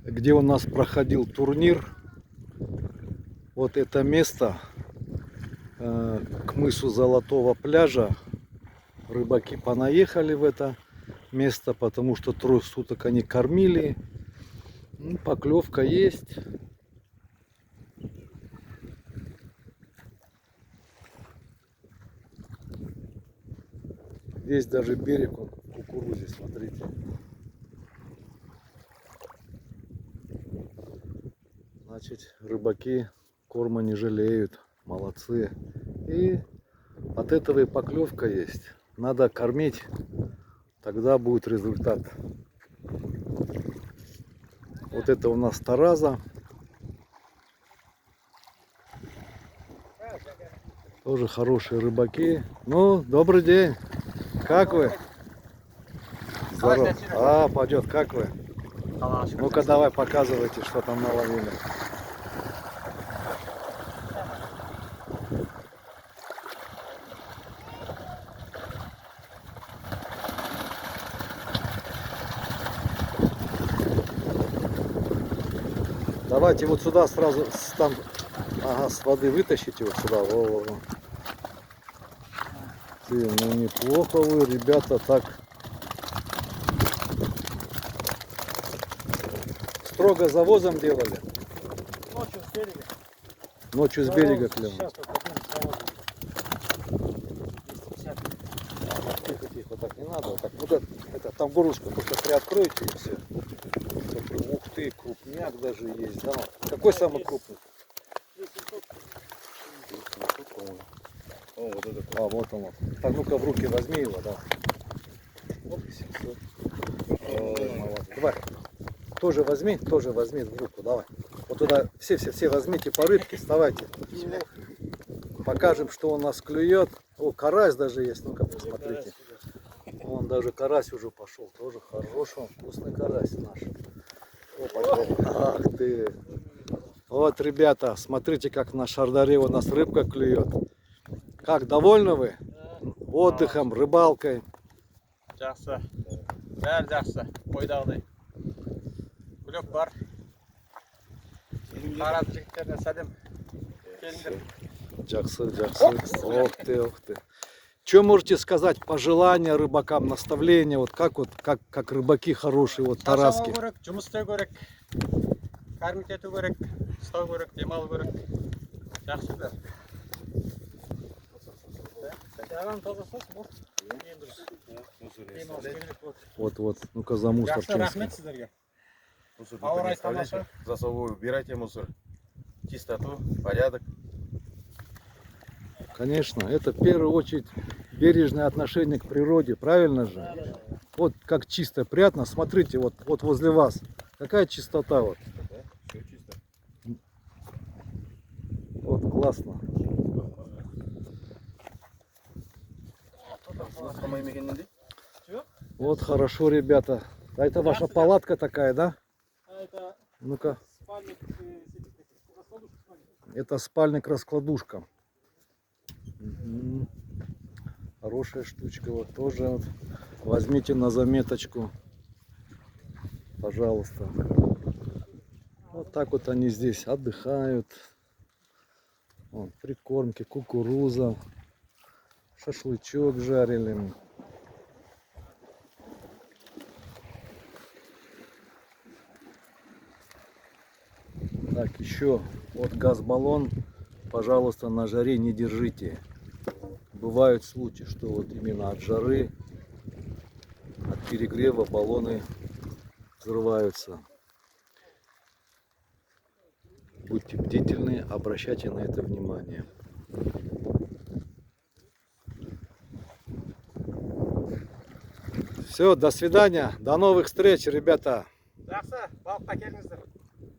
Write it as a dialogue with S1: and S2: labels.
S1: где у нас проходил турнир. Вот это место к мысу Золотого пляжа. Рыбаки понаехали в это место, потому что 3 суток они кормили. Поклевка есть. Здесь даже берег он в кукурузе, смотрите. Значит, рыбаки корма не жалеют. Молодцы. И от этого и поклевка есть. Надо кормить, тогда будет результат. Вот это у нас тараза. Тоже хорошие рыбаки. Ну, добрый день. Как вы? Здорово. Пойдет. Как вы? Ну-ка давай показывайте, что там наловили. Давайте вот сюда сразу там, с воды вытащите вот сюда. Во. Ну неплохо вы, ребята, так строго завозом делали.
S2: Ночью с берега.
S1: Ночью с берега клевал.
S2: Сейчас только
S1: Тихо, так не надо. Вот так, вот это там горлышко просто приоткройте и все. Ух ты, крупняк даже есть, да? Какой самый крупный?
S3: Вот это.
S1: Вот он. Так, ну-ка в руки возьми его, да. Вот, 700. Давай. Тоже возьми в руку, давай. Вот туда все возьмите по рыбке, вставайте. Покажем, что у нас клюет. О, карась даже есть, ну-ка посмотрите. Вон даже карась уже пошел, тоже хороший, вкусный карась наш. Ах ты. Вот, ребята, смотрите, как на Шардаре у нас рыбка клюет. Как, довольны вы? Отдыхом, рыбалкой.
S2: Жақсы. Бәрі жақсы. Ойдағыдай. Күлек бар. Қарады жігіттеріне сәлем. Келіңдер.
S1: Жақсы. Ох ты. Что можете сказать, пожелания рыбакам, наставления, вот как рыбаки хорошие, вот таразки?
S2: Шашалау керек, жұмыс істеу керек. Кәрім кету керек, ұстау керек, демалу керек. Жақсы бәрі.
S1: Вот, ну-ка за мусор.
S2: Жақсы, рахмет сіздерге. Ауа райы тамаша.
S3: За собой убирайте мусор. Чистоту, порядок.
S1: Конечно, это в первую очередь бережное отношение к природе, правильно же? Вот как чисто, приятно. Смотрите, вот возле вас. Какая чистота вот.
S3: Все чисто.
S1: Вот, классно. Вот хорошо, ребята. А это ваша палатка такая, да? Ну-ка. Это спальник-раскладушка. Хорошая штучка. Вот тоже вот. Возьмите на заметочку. Пожалуйста. Вот так вот они здесь отдыхают. Вон, прикормки, кукуруза. Шашлычок жарили. Так, еще вот газ-баллон, пожалуйста, на жаре не держите. Бывают случаи, что вот именно от жары, от перегрева баллоны взрываются. Будьте бдительны, обращайте на это внимание. Все, до свидания, до новых встреч, ребята.
S2: Жақсы, балыққа келіңіздер.